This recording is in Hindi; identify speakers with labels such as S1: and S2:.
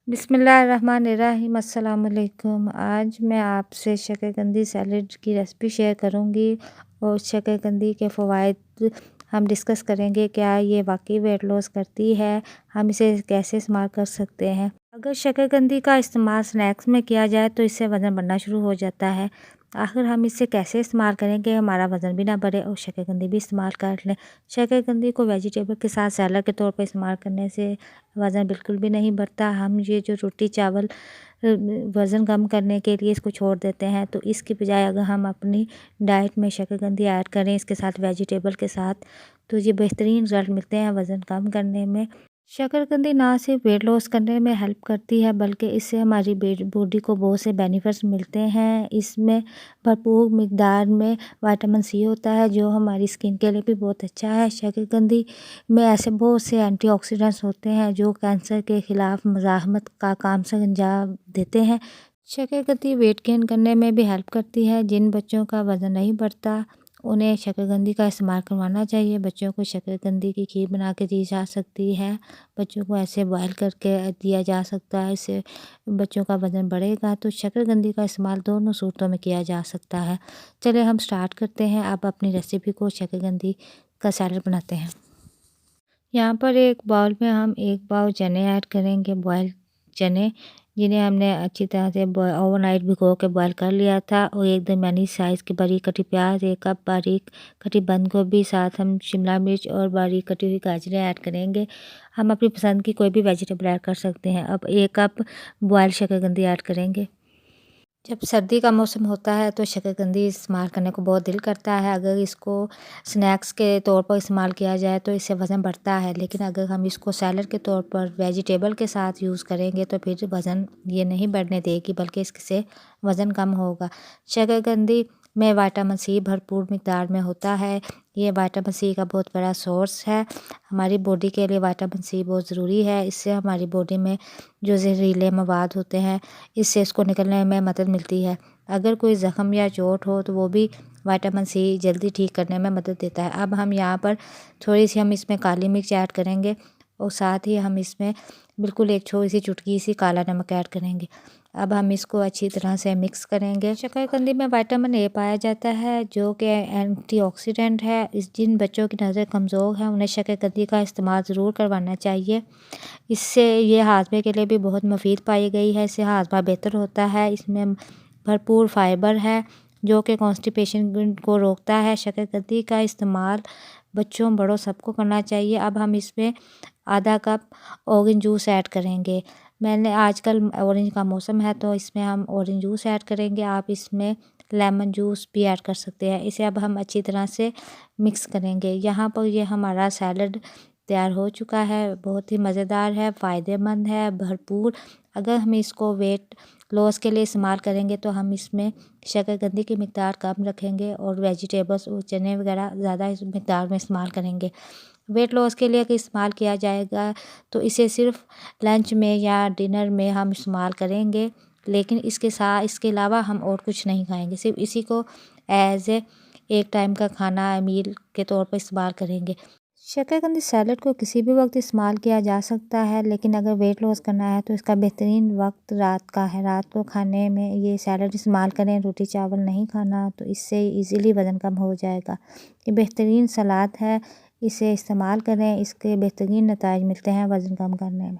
S1: बिस्मिल्लाहिर्रहमानिर्रहीम अस्सलाम वालेकुम। आज मैं आपसे शकरकंदी सैलेड की रेसिपी शेयर करूंगी और शकरकंदी के फ़वाइद हम डिस्कस करेंगे। क्या ये वाकई वेट लॉस करती है, हम इसे कैसे इस्तेमाल कर सकते हैं। अगर शकरकंदी का इस्तेमाल स्नैक्स में किया जाए तो इससे वज़न बढ़ना शुरू हो जाता है। आखिर हम इसे कैसे इस्तेमाल करेंगे हमारा वज़न भी ना बढ़े और शकरकंदी भी इस्तेमाल कर लें। शकरकंदी को वेजिटेबल के साथ सैलड के तौर पर इस्तेमाल करने से वज़न बिल्कुल भी नहीं बढ़ता। हम ये जो रोटी चावल वज़न कम करने के लिए इसको छोड़ देते हैं, तो इसकी बजाय अगर हम अपनी डाइट में शकरकंदी ऐड करें इसके साथ वेजिटेबल के साथ, तो ये बेहतरीन रिज़ल्ट मिलते हैं वज़न कम करने में। शकरकंदी ना सिर्फ वेट लॉस करने में हेल्प करती है बल्कि इससे हमारी बॉडी को बहुत से बेनिफिट्स मिलते हैं। इसमें भरपूर मिकदार में विटामिन सी होता है जो हमारी स्किन के लिए भी बहुत अच्छा है। शकरकंदी में ऐसे बहुत से एंटीऑक्सीडेंट्स होते हैं जो कैंसर के ख़िलाफ़ मुज़ाहमत का काम सर अंजाम देते हैं। शकरकंदी वेट गेन करने में भी हेल्प करती है। जिन बच्चों का वज़न नहीं बढ़ता उन्हें शकरकंदी का इस्तेमाल करवाना चाहिए। बच्चों को शकरकंदी की खीर बना के दी जा सकती है, बच्चों को ऐसे बॉयल करके दिया जा सकता है, इससे बच्चों का वज़न बढ़ेगा। तो शकरकंदी का इस्तेमाल दोनों सूरतों में किया जा सकता है। चलिए हम स्टार्ट करते हैं। अब अपनी रेसिपी को शकरकंदी का सैलेड बनाते हैं। यहाँ पर एक बाउल में हम 1 बाउल चने ऐड करेंगे, बॉयल चने, जिन्हें हमने अच्छी तरह से ओवरनाइट भिगो के बॉयल कर लिया था। और एक दरमियानी साइज़ की बारीक कटी प्याज, 1 कप बारीक कटी बंद गोभी, साथ हम शिमला मिर्च और बारीक कटी हुई गाजरें ऐड करेंगे। हम अपनी पसंद की कोई भी वेजिटेबल ऐड कर सकते हैं। अब 1 कप बॉयल शकरकंदी ऐड करेंगे। जब सर्दी का मौसम होता है तो शकरकंदी इस्तेमाल करने को बहुत दिल करता है। अगर इसको स्नैक्स के तौर पर इस्तेमाल किया जाए तो इससे वज़न बढ़ता है, लेकिन अगर हम इसको सैलड के तौर पर वेजिटेबल के साथ यूज़ करेंगे तो फिर वज़न ये नहीं बढ़ने देगी बल्कि इससे वज़न कम होगा। शकरकंदी में विटामिन सी भरपूर मिकदार में होता है। ये विटामिन सी का बहुत बड़ा सोर्स है। हमारी बॉडी के लिए विटामिन सी बहुत ज़रूरी है। इससे हमारी बॉडी में जो जहरीले मवाद होते हैं इससे इसको निकलने में मदद मिलती है। अगर कोई ज़ख़म या चोट हो तो वो भी विटामिन सी जल्दी ठीक करने में मदद देता है। अब हम यहाँ पर थोड़ी सी हम इसमें काली मिर्च ऐड करेंगे और साथ ही हम इसमें बिल्कुल एक छोटी सी चुटकी सी काला नमक ऐड करेंगे। अब हम इसको अच्छी तरह से मिक्स करेंगे। शकरकंदी में विटामिन ए पाया जाता है जो कि एंटीऑक्सीडेंट है। जिन बच्चों की नज़र कमज़ोर है उन्हें शकरकंदी का इस्तेमाल ज़रूर करवाना चाहिए। इससे ये हाजमे के लिए भी बहुत मुफीद पाई गई है। इससे हाजमा बेहतर होता है। इसमें भरपूर फाइबर है जो कि कॉन्स्टिपेशन को रोकता है। शकरकंदी का इस्तेमाल बच्चों बड़ों सबको करना चाहिए। अब हम इसमें आधा कप ऑरेंज जूस ऐड करेंगे। मैंने आजकल ऑरेंज का मौसम है तो इसमें हम ऑरेंज जूस ऐड करेंगे। आप इसमें लेमन जूस भी ऐड कर सकते हैं। इसे अब हम अच्छी तरह से मिक्स करेंगे। यहाँ पर ये हमारा सैलड तैयार हो चुका है। बहुत ही मज़ेदार है, फ़ायदेमंद है, भरपूर। अगर हम इसको वेट लॉस के लिए इस्तेमाल करेंगे तो हम इसमें शकरकंदी की मिकदार कम रखेंगे और वेजिटेबल्स और चने वगैरह ज़्यादा इस मिकदार में इस्तेमाल करेंगे। वेट लॉस के लिए अगर इस्तेमाल किया जाएगा तो इसे सिर्फ लंच में या डिनर में हम इस्तेमाल करेंगे, लेकिन इसके अलावा हम और कुछ नहीं खाएंगे। सिर्फ इसी को एज ए एक टाइम का खाना मील के तौर पर इस्तेमाल करेंगे। शकरकंदी सैलड को किसी भी वक्त इस्तेमाल किया जा सकता है, लेकिन अगर वेट लॉस करना है तो इसका बेहतरीन वक्त रात का है। रात को खाने में ये सैलड इस्तेमाल करें, रोटी चावल नहीं खाना, तो इससे इजीली वज़न कम हो जाएगा। ये बेहतरीन सलाद है, इसे इस्तेमाल करें, इसके बेहतरीन नताइज मिलते हैं वज़न कम करने में।